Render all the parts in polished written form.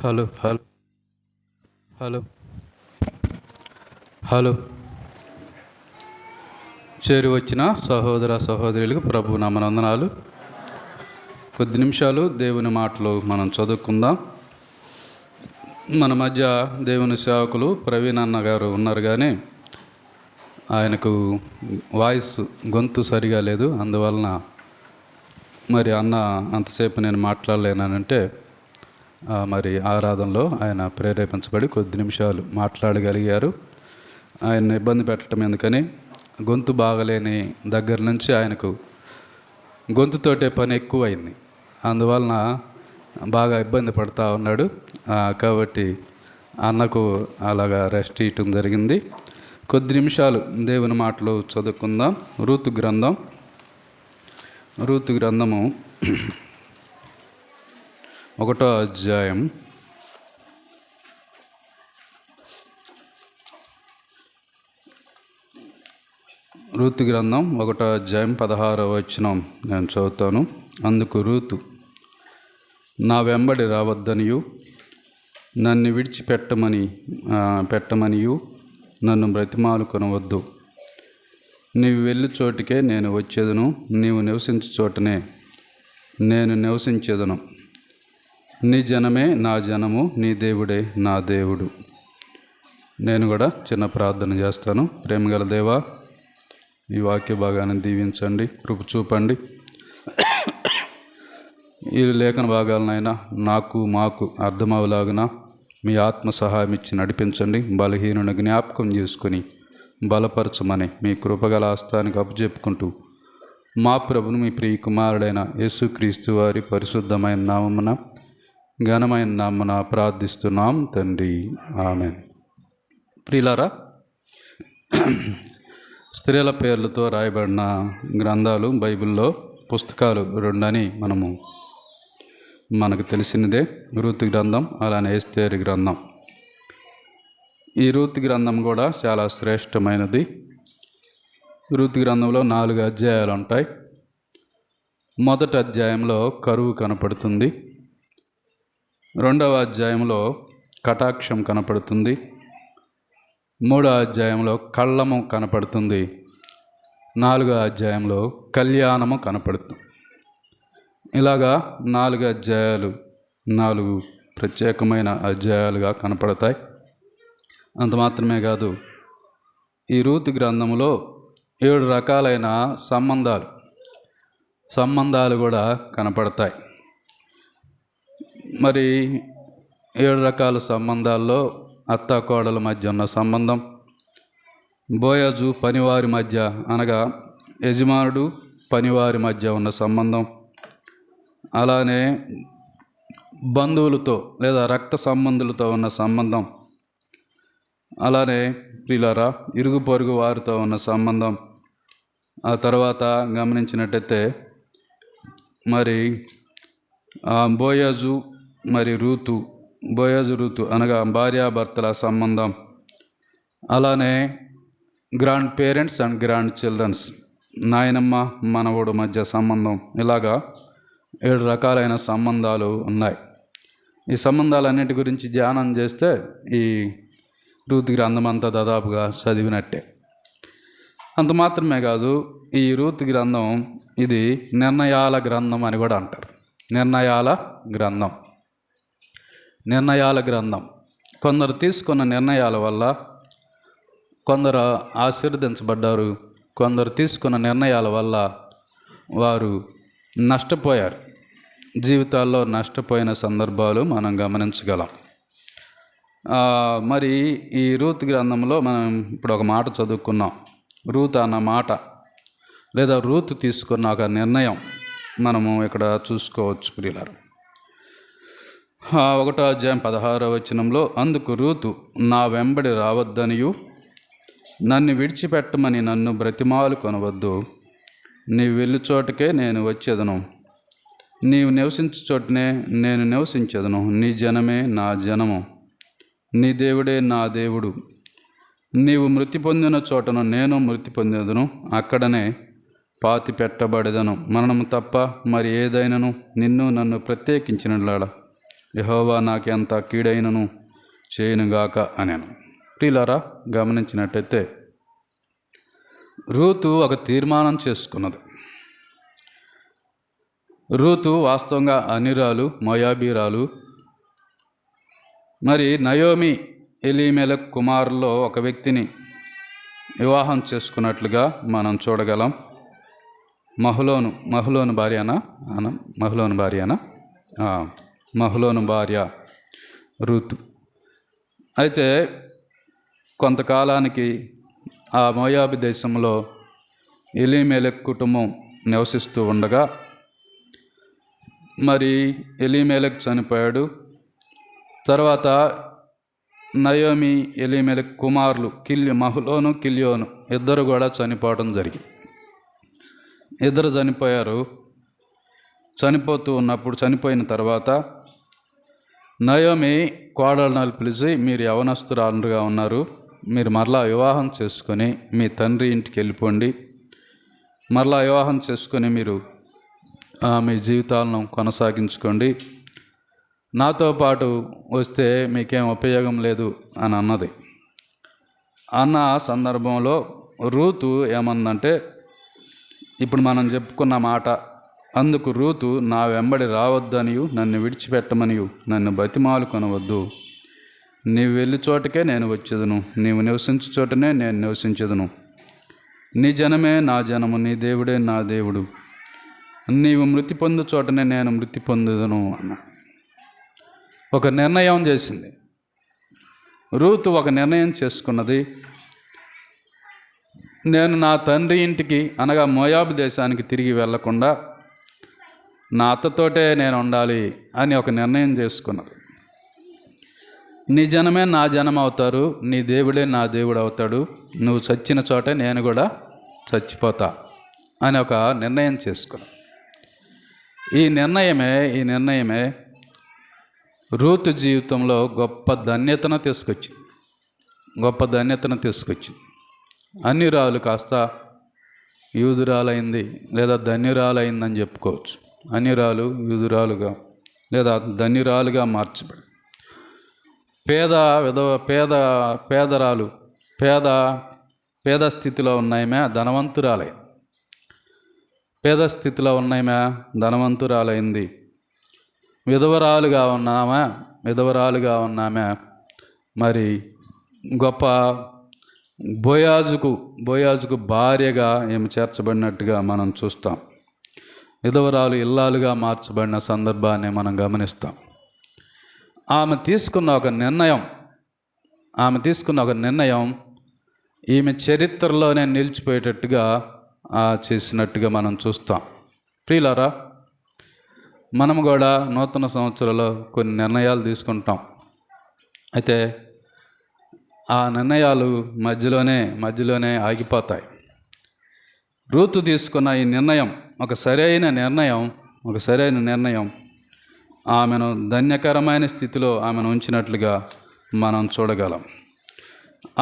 Hello hello hello hello చేరి వచ్చిన సహోదర సహోదరులకు ప్రభు నామనందనాలు. కొద్ది నిమిషాలు దేవుని మాటలు మనం చదువుకుందాం. మన మధ్య దేవుని సేవకులు ప్రవీణ్ అన్న గారు ఉన్నారు, కానీ ఆయనకు వాయిస్ గొంతు సరిగా లేదు. అందువలన మరి అన్న అంతసేపు నేను మాట్లాడలేనంటే మరి ఆరాధనలో ఆయన ప్రేరేపించబడి కొద్ది నిమిషాలు మాట్లాడగలిగారు. ఆయన ఇబ్బంది పెట్టడం ఎందుకని, గొంతు బాగలేని దగ్గర నుంచి ఆయనకు గొంతుతోటే పని ఎక్కువైంది. అందువలన బాగా ఇబ్బంది పడుతూ ఉన్నాడు. కాబట్టి అన్నకు అలాగా రెస్ట్ ఇవ్వటం జరిగింది. కొద్ది నిమిషాలు దేవుని మాటలు చదువుకుందాం. రూతు గ్రంథము 1వ అధ్యాయం. రూతు గ్రంథం 1వ అధ్యాయం 16వ వచనం నేను చదువుతాను. అందుకు రూతు, నా వెంబడి రావద్దనియు నన్ను పెట్టమనియు నన్ను బ్రతిమాలు కొనవద్దు. నీవు వెళ్ళి చోటికే నేను వచ్చేదను, నీవు నివసించు చోటనే నేను నివసించేదను. నీ జనమే నా జనము, నీ దేవుడే నా దేవుడు. నేను కూడా చిన్న ప్రార్థన చేస్తాను. ప్రేమగల దేవా, ఈ వాక్య భాగాన్ని దీవించండి, కృప చూపండి. ఈ లేఖన భాగాలనైనా మాకు అర్థమవలాగున మీ ఆత్మ సహాయం ఇచ్చి నడిపించండి. బలహీనుని జ్ఞాపకం చేసుకొని బలపరచమని మీ కృపగల హస్తానికి అప్పచెప్పుకుంటూ మా ప్రభును మీ ప్రియ కుమారుడైన యేసుక్రీస్తు వారి పరిశుద్ధమైన నామమున ఘనమైన నామమున ప్రార్థిస్తున్నాం తండ్రి, ఆమేన్. ప్రియులారా, స్త్రీల పేర్లతో రాయబడిన గ్రంథాలు బైబిల్లో పుస్తకాలు 2 అని మనకు తెలిసినదే. రూతు గ్రంథం, అలానే ఎస్తేరు గ్రంథం. ఈ రూతు గ్రంథం కూడా చాలా శ్రేష్టమైనది. రూతు గ్రంథంలో 4 అధ్యాయాలు ఉంటాయి. మొదటి అధ్యాయంలో కరువు కనపడుతుంది. 2వ అధ్యాయంలో కటాక్షం కనపడుతుంది. 3వ అధ్యాయంలో కళ్ళము కనపడుతుంది. 4వ అధ్యాయంలో కళ్యాణము కనపడుతుంది. ఇలాగా 4 అధ్యాయాలు 4 ప్రత్యేకమైన అధ్యాయాలుగా కనపడతాయి. అంత మాత్రమే కాదు, ఈ రూతు గ్రంథంలో 7 రకాలైన సంబంధాలు కూడా కనపడతాయి. మరి 7 రకాల సంబంధాల్లో అత్తాకోడల మధ్య ఉన్న సంబంధం, బోయజు పనివారి మధ్య, అనగా యజమానుడు పనివారి మధ్య ఉన్న సంబంధం, అలానే బంధువులతో లేదా రక్త సంబంధులతో ఉన్న సంబంధం, అలానే ప్రియులారా ఇరుగు పొరుగు వారితో ఉన్న సంబంధం. ఆ తర్వాత గమనించినట్టయితే మరి బోయజు రూతు అనగా భార్యాభర్తల సంబంధం, అలానే grand parents and grand children's, నాయనమ్మ మనవడు మధ్య సంబంధం. ఇలాగా 7 రకాలైన సంబంధాలు ఉన్నాయి. ఈ సంబంధాలన్నిటి గురించి ధ్యానం చేస్తే ఈ రూతు గ్రంథం అంతా దాదాపుగా చదివినట్టే. అంత మాత్రమే కాదు, ఈ రూతు గ్రంథం ఇది నిర్ణయాల గ్రంథం అని కూడా అంటారు. నిర్ణయాల గ్రంథం. కొందరు తీసుకున్న నిర్ణయాల వల్ల కొందరు ఆశీర్వదించబడ్డారు. కొందరు తీసుకున్న నిర్ణయాల వల్ల వారు నష్టపోయారు. జీవితాల్లో నష్టపోయిన సందర్భాలు మనం గమనించగలం. మరి ఈ రూతు గ్రంథంలో మనం ఇప్పుడు ఒక మాట చదువుకున్నాం. రూతు అన్న మాట లేదా రూతు తీసుకున్న ఒక నిర్ణయం మనము ఇక్కడ చూసుకోవచ్చు ప్రియులారా. 1వ అధ్యాయం 16వ వచనంలో, అందుకు రూతు, నా వెంబడి రావద్దనియు నన్ను విడిచిపెట్టమని నన్ను బ్రతిమాలు కొనవద్దు. నీవు వెళ్ళి చోటకే నేను వచ్చేదను, నీవు నివసించు చోటనే నేను నివసించేదను. నీ జనమే నా జనము, నీ దేవుడే నా దేవుడు. నీవు మృతి పొందిన చోటను నేను మృతి పొందేదను, అక్కడనే పాతి పెట్టబడేదను. మరణము తప్ప మరి ఏదైనాను నన్ను ప్రత్యేకించినలాడ యెహోవా నాకెంత కీడైనను చేయనుగాక అనేను. ప్రియులారా, గమనించినట్టయితే రూతు ఒక తీర్మానం చేసుకున్నది. రూతు వాస్తవంగా అన్యురాలు, మోయాబీరాలు. మరి నయోమి ఎలీమెలెకు కుమారుల్లో ఒక వ్యక్తిని వివాహం చేసుకున్నట్లుగా మనం చూడగలం. మహ్లోను భార్య రూతు. అయితే కొంతకాలానికి ఆ మోయాబు దేశంలో ఎలీమెలెకు కుటుంబం నివసిస్తూ ఉండగా మరి ఎలీమెలెకు చనిపోయాడు. తర్వాత నయోమి ఎలీమెలెకు కుమారులు మహ్లోను, కిల్యోను ఇద్దరు కూడా చనిపోవడం జరిగింది. ఇద్దరు చనిపోయారు. చనిపోయిన తర్వాత నయోమి కోడళ్ళను పిలిచి, మీరు యవనస్తురాలుగా ఉన్నారు, మీరు మరలా వివాహం చేసుకొని మీ తండ్రి ఇంటికి వెళ్ళిపోండి. మరలా వివాహం చేసుకొని మీరు మీ జీవితాలను కొనసాగించుకోండి. నాతో పాటు వస్తే మీకేం ఉపయోగం లేదు అని అన్నది. అన్న సందర్భంలో రూతు ఏమందంటే, ఇప్పుడు మనం చెప్పుకున్న మాట, అందుకు రూతు, నా వెంబడి రావద్దనియు నన్ను విడిచిపెట్టమనియు నన్ను బతిమాలు కొనవద్దు. నీవు వెళ్ళి చోటకే నేను వచ్చేదను, నీవు నివసించు చోటనే నేను నివసించదును. నీ జనమే నా జనము, నీ దేవుడే నా దేవుడు. నీవు మృతి పొందు చోటనే నేను మృతి పొందుదును అన్న ఒక నిర్ణయం చేసింది. రూతు ఒక నిర్ణయం చేసుకున్నది. నేను నా తండ్రి ఇంటికి అనగా మోయాబు దేశానికి తిరిగి వెళ్లకుండా నా అత్తతోటే నేను ఉండాలి అని ఒక నిర్ణయం చేసుకున్నది. నీ జనమే నా జనం అవుతారు, నీ దేవుడే నా దేవుడు అవుతాడు, నువ్వు చచ్చిన చోటే నేను కూడా చచ్చిపోతా అని ఒక నిర్ణయం చేసుకున్నాను. ఈ నిర్ణయమే రూతు జీవితంలో గొప్ప ధన్యతను తీసుకొచ్చింది. అన్యురాలు కాస్త యూదురాలైంది లేదా ధన్యురాలైందని చెప్పుకోవచ్చు. అన్యురాలు యూదురాలుగా లేదా ధన్యురాలుగా మార్చబడి పేద స్థితిలో ఉన్నాయమే ధనవంతురాలైంది. విధవరాలుగా ఉన్నామే మరి గొప్ప బోయాజుకు భార్యగా ఏమి చేర్చబడినట్టుగా మనం చూస్తాం. విధవరాలు ఇల్లాలుగా మార్చబడిన సందర్భాన్ని మనం గమనిస్తాం. ఆమె తీసుకున్న ఒక నిర్ణయం ఈమె చరిత్రలోనే నిలిచిపోయేటట్టుగా చేసినట్టుగా మనం చూస్తాం. ప్రియులారా, మనం కూడా నూతన సంవత్సరంలో కొన్ని నిర్ణయాలు తీసుకుంటాం. అయితే ఆ నిర్ణయాలు మధ్యలోనే ఆగిపోతాయి. రూతు తీసుకున్న ఈ నిర్ణయం ఒక సరైన నిర్ణయం ఆమెను ధన్యకరమైన స్థితిలో ఆమెను ఉంచినట్లుగా మనం చూడగలం.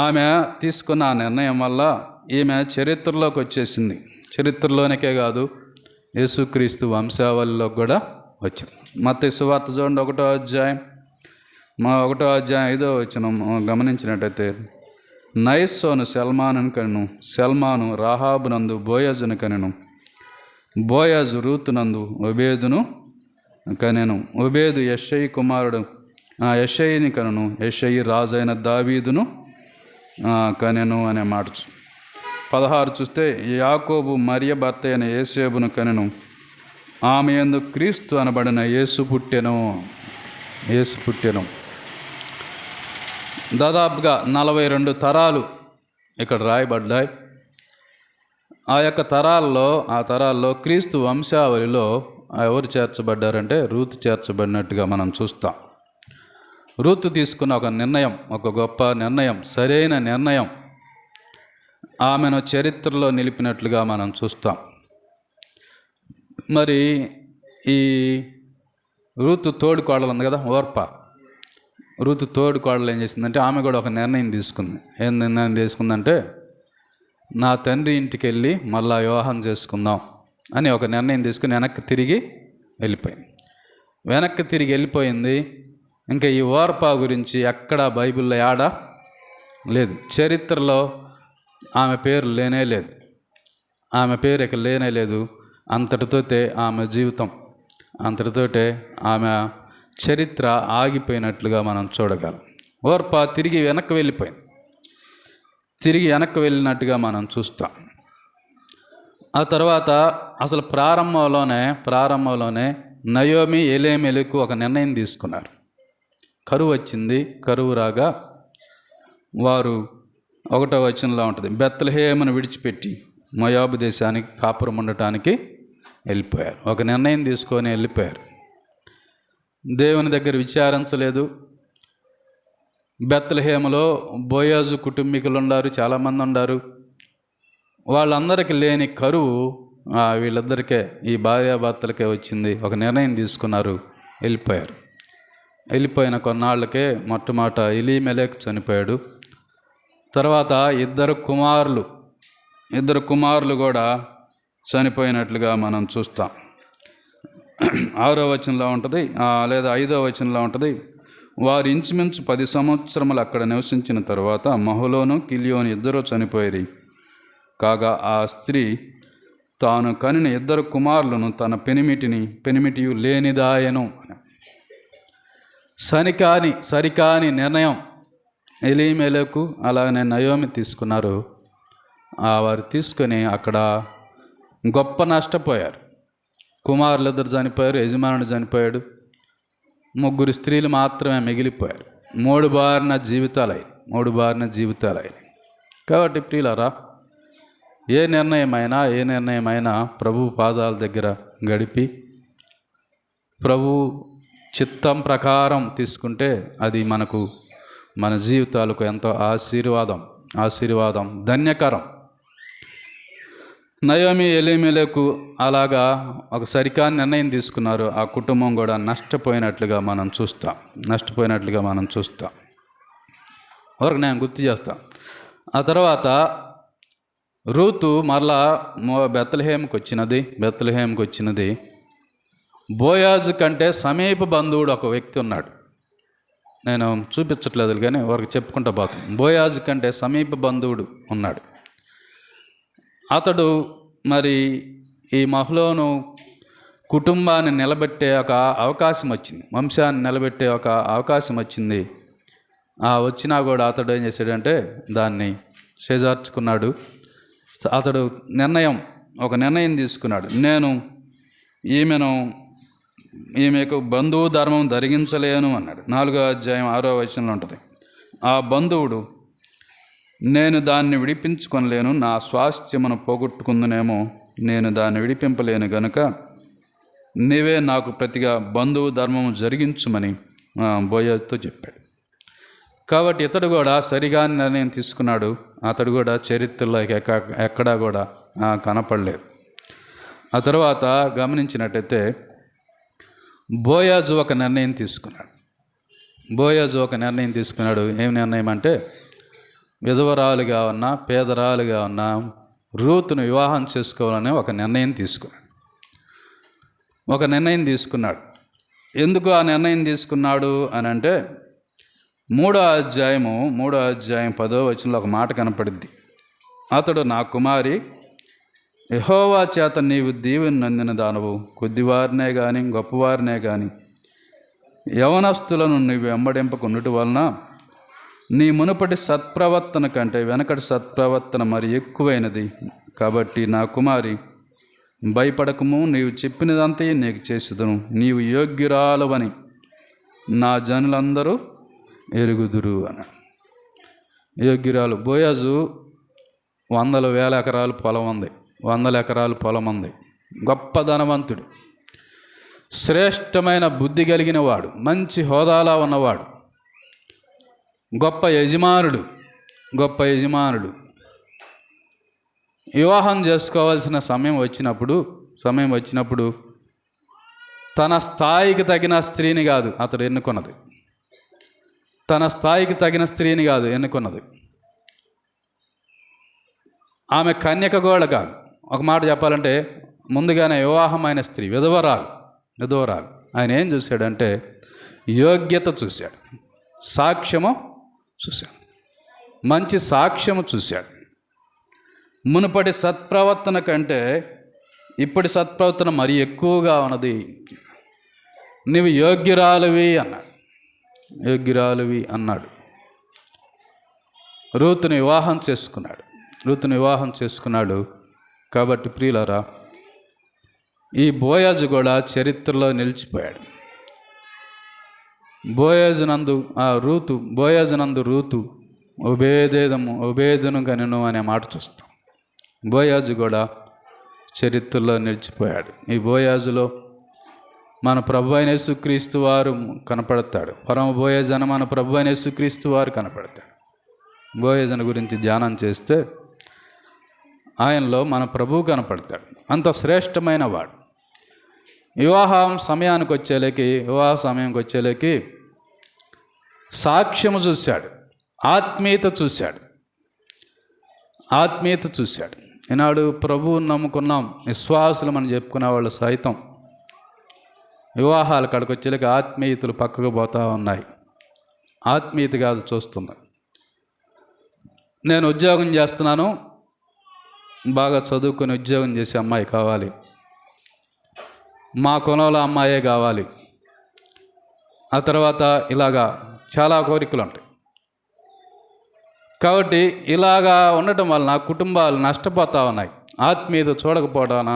ఆమె తీసుకున్న ఆ నిర్ణయం వల్ల ఈమె చరిత్రలోకి వచ్చేసింది. చరిత్రలోనికే కాదు, యేసుక్రీస్తు వంశావళిలోకి కూడా వచ్చింది. మత్తయి సువార్త చూడండి, 1వ అధ్యాయం 5వ వచనం గమనించినట్టయితే, నయస్సోను సల్మానుని కనెను, సల్మాను రాహాబునందు బోయజును కనెను, బోయజు రూతునందు ఒబేదును కనెను, ఒబేదు యెషయి కుమారుడు యెషయిని కనెను, యెషయి రాజైన దావీదును కనెను అనే మాట. 16 చూస్తే, యాకోబు మరియ భర్త అయిన యేసేబును కనెను, ఆమె యందు క్రీస్తు అనబడిన యేసు పుట్టెను. దాదాపుగా 42 తరాలు ఇక్కడ రాయబడ్డాయి. ఆ యొక్క తరాల్లో క్రీస్తు వంశావళిలో ఎవరు చేర్చబడ్డారంటే రూతు చేర్చబడినట్టుగా మనం చూస్తాం. రూతు తీసుకున్న ఒక గొప్ప నిర్ణయం, సరైన నిర్ణయం ఆమెను చరిత్రలో నిలిపినట్లుగా మనం చూస్తాం. మరి ఈ రూతు తోడుకోడలు ఉంది కదా, రూతు తోడుకోడలు ఏం చేసిందంటే, ఆమె కూడా ఒక నిర్ణయం తీసుకుంది. ఏం నిర్ణయం తీసుకుందంటే, నా తండ్రి ఇంటికి వెళ్ళి మళ్ళా వివాహం చేసుకుందాం అని ఒక నిర్ణయం తీసుకుని వెనక్కి తిరిగి వెళ్ళిపోయింది. ఇంకా ఈ ఓర్పా గురించి ఎక్కడా బైబిల్లో యాడా లేదు. చరిత్రలో ఆమె పేరు లేనే లేదు. ఆమె పేరు ఇక లేనే లేదు. అంతటితోటే ఆమె జీవితం, అంతటితోటే ఆమె చరిత్ర ఆగిపోయినట్లుగా మనం చూడగలం. ఓర్పా తిరిగి వెనక్కి వెళ్ళిపోయింది. తిరిగి వెనక్కి వెళ్ళినట్టుగా మనం చూస్తాం. ఆ తర్వాత అసలు ప్రారంభంలోనే నయోమి ఎలీమెలెకు ఒక నిర్ణయం తీసుకున్నారు. కరువు వచ్చింది. కరువు రాగా వారు 1వ వచనంలో ఉంటుంది, బెత్లెహేమును విడిచిపెట్టి మోయాబు దేశానికి కాపురం ఉండటానికి వెళ్ళిపోయారు. ఒక నిర్ణయం తీసుకొని వెళ్ళిపోయారు. దేవుని దగ్గర విచారించలేదు. బెత్లెహేములో బోయాజు కుటుంబీకులు ఉన్నారు, చాలామంది ఉన్నారు. వాళ్ళందరికీ లేని కరువు వీళ్ళిద్దరికే, ఈ భార్యాభర్తలకే వచ్చింది. ఒక నిర్ణయం తీసుకున్నారు, వెళ్ళిపోయారు. వెళ్ళిపోయిన కొన్నాళ్ళకే మొట్టమొదట ఎలీమెలెకు చనిపోయాడు. తర్వాత ఇద్దరు కుమారులు కూడా చనిపోయినట్లుగా మనం చూస్తాం. 6వ వచనంలో ఉంటుంది, లేదా 5వ వచనంలో ఉంటుంది, వారు ఇంచుమించు 10 సంవత్సరములు అక్కడ నివసించిన తర్వాత మహలోను కిలియోను ఇద్దరు చనిపోయారు. కాగా ఆ స్త్రీ తాను కనిన 2 కుమారులను తన పెనిమిటియు లేనిదాయను. సరికాని నిర్ణయం ఎలీమెలెకు అలాగనే నయోమి తీసుకున్నారు. వారు తీసుకొని అక్కడ గొప్ప నష్టపోయారు. కుమారులు 2 చనిపోయారు, యజమానుడు చనిపోయాడు, 3 స్త్రీలు మాత్రమే మిగిలిపోయారు. 3 బారిన జీవితాలయ్యాయి. కాబట్టి ప్రియులారా, ఏ నిర్ణయమైనా ప్రభు పాదాల దగ్గర గడిపి ప్రభు చిత్తం ప్రకారం తీసుకుంటే అది మన జీవితాలకు ఎంతో ఆశీర్వాదం, ధన్యకరం. నయోమి ఎలీమెలెకు అలాగా ఒక సరికాని నిర్ణయం తీసుకున్నారు. ఆ కుటుంబం కూడా నష్టపోయినట్లుగా మనం చూస్తాం. వరకు నేను గుర్తు చేస్తాను. ఆ తర్వాత రూతు మరలా బెత్లెహేముకు వచ్చినది. బోయాజు కంటే సమీప బంధువుడు ఒక వ్యక్తి ఉన్నాడు. నేను చూపించట్లేదు కానీ వారికి చెప్పుకుంటా పోతాను. బోయాజు కంటే సమీప బంధువుడు ఉన్నాడు. అతడు మరి ఈ మహలోను కుటుంబాన్ని నిలబెట్టే ఒక అవకాశం వచ్చింది, వంశాన్ని నిలబెట్టే ఒక అవకాశం వచ్చింది. వచ్చినా కూడా అతడు ఏం చేశాడంటే దాన్ని చేజార్చుకున్నాడు. అతడు ఒక నిర్ణయం తీసుకున్నాడు. నేను ఈమెకు బంధువు ధర్మం ధరించలేను అన్నాడు. 4వ అధ్యాయం 6వ వచనంలో ఉంటుంది. ఆ బంధువుడు, నేను దాన్ని విడిపించుకొనలేను, నా స్వాస్థ్యమును పోగొట్టుకుందునేమో, నేను దాన్ని విడిపింపలేను గనుక నీవే నాకు ప్రతిగా బంధువు ధర్మము జరిగించుమని బోయాజుతో చెప్పాడు. కాబట్టి ఇతడు కూడా సరిగా నిర్ణయం తీసుకున్నాడు. అతడు కూడా చరిత్రలో ఎక్కడా కూడా కనపడలేదు. ఆ తర్వాత గమనించినట్టయితే బోయాజు ఒక నిర్ణయం తీసుకున్నాడు. ఏం నిర్ణయం అంటే, విధవరాలుగా ఉన్న పేదరాలుగా ఉన్న రూతును వివాహం చేసుకోవాలని ఒక నిర్ణయం తీసుకున్నాడు. ఎందుకు ఆ నిర్ణయం తీసుకున్నాడు అని అంటే, 3వ అధ్యాయం 10వ వచనంలో ఒక మాట కనపడుద్ది. అతడు, నా కుమారి, యెహోవా చేత నీవు దీవెన నొందిన దానవు, కొద్దివారినే కానీ గొప్పవారినే కానీ యవనస్తులను నీవు వెంబడింపకుండుట వలన నీ మునుపటి సత్ప్రవర్తన కంటే వెనకటి సత్ప్రవర్తన మరి ఎక్కువైనది. కాబట్టి నా కుమారి, భయపడకము, నీవు చెప్పినదంతా నీకు చేసేదను, నీవు యోగ్యురాలవని నా జనులందరూ ఎరుగుదురు అని. యోగ్యురాలు. బోయాజు 100,000 ఎకరాలు పొలం ఉంది, 100 ఎకరాలు పొలం ఉంది. గొప్ప ధనవంతుడు, శ్రేష్టమైన బుద్ధి కలిగిన వాడు, మంచి హోదాలా ఉన్నవాడు, గొప్ప యజమానుడు. వివాహం చేసుకోవాల్సిన సమయం వచ్చినప్పుడు తన స్థాయికి తగిన స్త్రీని కాదు అతడు ఎన్నుకున్నది. ఆమె కన్యక కూడా కాదు. ఒక మాట చెప్పాలంటే ముందుగానే వివాహమైన స్త్రీ, విధవరాలు. ఆయన ఏం చూశాడంటే, యోగ్యత చూశాడు, సాక్ష్యము చూశాడు, మంచి సాక్ష్యము చూశాడు. మునుపటి సత్ప్రవర్తన కంటే ఇప్పటి సత్ప్రవర్తన మరి ఎక్కువగా ఉన్నది. నీవు యోగ్యురాలివి అన్నాడు, యోగ్యురాలివి అన్నాడు. రూతుని వివాహం చేసుకున్నాడు. కాబట్టి ప్రియులారా, ఈ బోయాజు కూడా చరిత్రలో నిలిచిపోయాడు. బోయాజునందు రూతు ఒబేదును గనును అనే మాట చూస్తాం. బోయాజు కూడా చరిత్రలో నిలిచిపోయాడు. ఈ బోయాజులో మన ప్రభు అయిన యేసుక్రీస్తు వారు కనపడతాడు. పరమ బోయాజన మన ప్రభు అయిన యేసుక్రీస్తు వారు కనపడతాడు. బోయాజన గురించి ధ్యానం చేస్తే ఆయనలో మన ప్రభువు కనపడతాడు. అంత శ్రేష్టమైన వాడు. వివాహ సమయానికి వచ్చేలేకి సాక్ష్యము చూశాడు, ఆత్మీయత చూశాడు. ఈనాడు ప్రభువుని నమ్ముకున్నాం, విశ్వాసులు మనం చెప్పుకునే వాళ్ళు సైతం వివాహాల కాడికి వచ్చేలేక ఆత్మీయతలు పక్కకు పోతూ ఉన్నాయి. ఆత్మీయత కాదు చూస్తున్నా. నేను ఉద్యోగం చేస్తున్నాను, బాగా చదువుకొని ఉద్యోగం చేసే అమ్మాయి కావాలి, మా కులంలో అమ్మాయే కావాలి. ఆ తర్వాత ఇలాగా చాలా కోరికలు ఉంటాయి. కాబట్టి ఇలాగా ఉండటం వలన కుటుంబాలు నష్టపోతూ ఉన్నాయి. ఆత్మీయత చూడకపోవడాన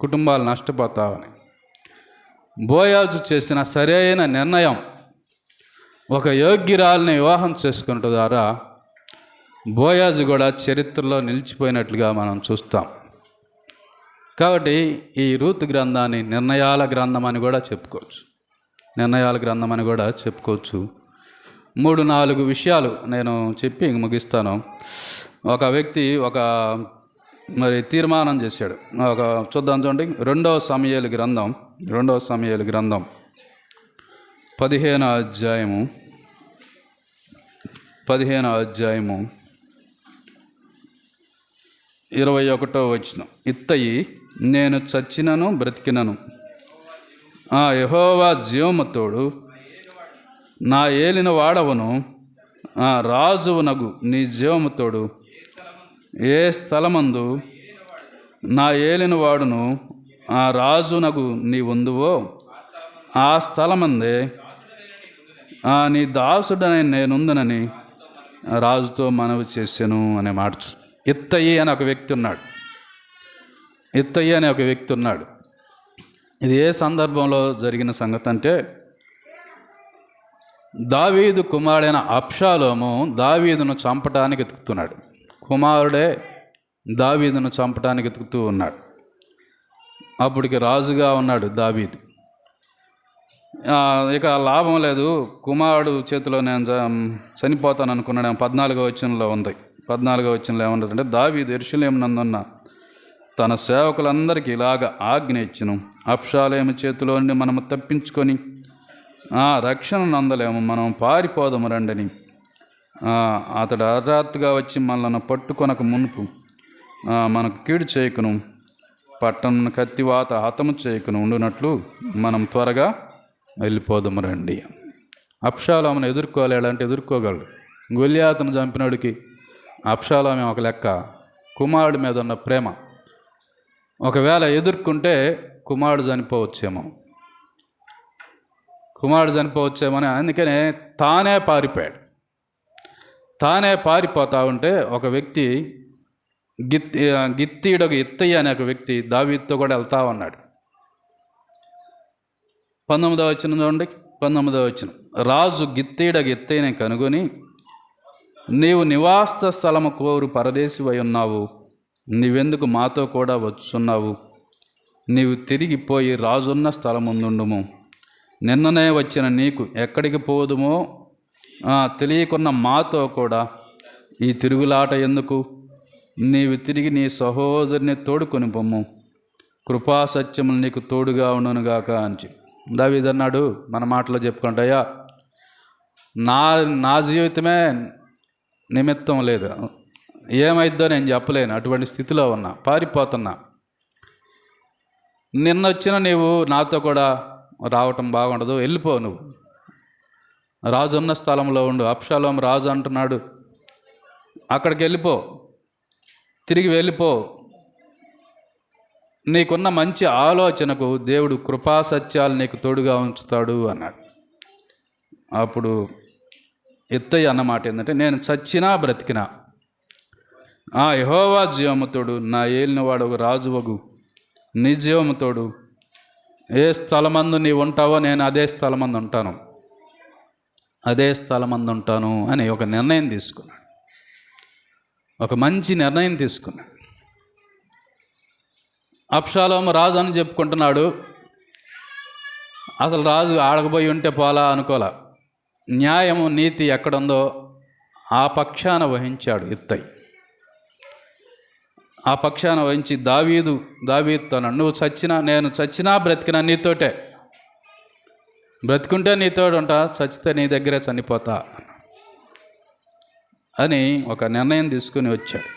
కుటుంబాలు నష్టపోతూ ఉన్నాయి. బోయాజు చేసిన సరైన నిర్ణయం, ఒక యోగ్యురాలిని వివాహం చేసుకున్నట్టు ద్వారా బోయాజు కూడా చరిత్రలో నిలిచిపోయినట్లుగా మనం చూస్తాం. కాబట్టి ఈ రూతు గ్రంథాన్ని నిర్ణయాల గ్రంథం అని కూడా చెప్పుకోవచ్చు. 3-4 విషయాలు నేను చెప్పి ముగిస్తాను. ఒక వ్యక్తి తీర్మానం చేశాడు. చూద్దాం చూడండి. 2వ సమూయేలు గ్రంథం 15వ అధ్యాయము 21వ వచనం. ఇత్తయి నేను చచ్చినను బ్రతికినను యెహోవా జీవము తోడు, నా ఏలిన వాడవను, రాజువునగు నీ జీవము తోడు. ఏ స్థలమందు నా ఏలిన వాడును రాజునగు నీ ఉందువో ఆ స్థలమందే నీ దాసుడని నేనుందనని రాజుతో మనవి చేశాను అనే మాట. ఇత్తయి అనే ఒక వ్యక్తి ఉన్నాడు. ఇది ఏ సందర్భంలో జరిగిన సంగతి అంటే, దావీదు కుమారుడైన అబ్షాలోము దావీదును చంపటానికి వెతుకుతున్నాడు. కుమారుడే దావీదును చంపటానికి వెతుకుతూ ఉన్నాడు. అప్పటికి రాజుగా ఉన్నాడు దావీదు. ఇక లాభం లేదు, కుమారుడు చేతిలో నేను చనిపోతాను అనుకున్నాడు. 14వ వచనంలో ఉంది. 14వ వచనంలో ఏమన్నదంటే, దావీదు యెరూషలేము నందున్న తన సేవకులందరికీ ఇలాగ ఆజ్ఞ ఇచ్చెను, అబ్షాలోము చేతిలో నుండి మనము తప్పించుకొని రక్షణ నందలేము, మనం పారిపోదాము రండని. అతడు హఠాత్తుగా వచ్చి మనల్ని పట్టుకొనక మునుపు మనకు కీడు చేయకును, పట్టణం కత్తివాత హతము చేయకును ఉండునట్లు మనం త్వరగా వెళ్ళిపోదాము రండి. అబ్షాలోమును ఎదుర్కోలేడంటే ఎదుర్కోగలడు. గొల్యాతును చంపినోడికి అబ్షాలోమే ఒక లెక్క. కుమారుడి మీద ఉన్న ప్రేమ, ఒకవేళ ఎదుర్కొంటే కుమారుడు చనిపోవచ్చేమని అందుకనే తానే పారిపోతా ఉంటే ఒక వ్యక్తి గిత్తీయుడు ఇత్తయి అనే ఒక వ్యక్తి దావీదుతో కూడా వెళ్తా ఉన్నాడు. 19వ వచనం చూడండి. 19వ వచనం. రాజు గిత్తీయుడగు ఇత్తయిని కనుగొని, నీవు నివాస స్థలము కోరు పరదేశివై ఉన్నావు, నీవెందుకు మాతో కూడా వచ్చున్నావు? నీవు తిరిగిపోయి రాజున్న స్థలముందుండుము. నిన్ననే వచ్చిన నీకు ఎక్కడికి పోదుమో తెలియకున్న మాతో కూడా ఈ తిరుగులాట ఎందుకు? నీవు తిరిగి నీ సహోదరుని తోడుకొని పొమ్ము, కృపాసత్యములు నీకు తోడుగా ఉండునుగాక అని దావీదు అన్నాడు. మన మాటలో చెప్పుకుంటాయా, నా జీవితమే నిమిత్తం లేదు, ఏమైద్దో నేను చెప్పలేను, అటువంటి స్థితిలో ఉన్నా, పారిపోతున్నా. నిన్న వచ్చిన నీవు నాతో కూడా రావటం బాగుండదు, వెళ్ళిపో నువ్వు రాజు ఉన్న స్థలంలో ఉండు. అబ్షాలోము రాజు అంటున్నాడు, అక్కడికి వెళ్ళిపో, తిరిగి వెళ్ళిపో, నీకున్న మంచి ఆలోచనకు దేవుడు కృపాసత్యాలు నీకు తోడుగా ఉంచుతాడు అన్నాడు. అప్పుడు ఇత్తయి అన్నమాట ఏంటంటే, నేను చచ్చినా బ్రతికినా యెహోవా జీవముతోడు, నా ఏలినవాడు ఒక రాజువగు నీ జీవముతోడు, ఏ స్థలమందు నీవు ఉంటావో నేను అదే స్థలమందు ఉంటాను, అదే స్థలమందు ఉంటాను అని ఒక నిర్ణయం తీసుకున్నాడు. ఒక మంచి నిర్ణయం తీసుకున్నాడు. అబ్షాలోము రాజు అని చెప్పుకుంటున్నాడు. అసలు రాజు ఆడకపోయి ఉంటే పోలా అనుకోలే. న్యాయము నీతి ఎక్కడుందో ఆ పక్షాన వహించాడు ఇత్తయి. ఆ పక్షాన వహించి దావీదుతో నువ్వు చచ్చినా, నేను చచ్చినా బ్రతికినా నీతోటే, బ్రతికుంటే నీతోడు ఉంటా, చచ్చితే నీ దగ్గరే చనిపోతా అని ఒక నిర్ణయం తీసుకుని వచ్చాడు.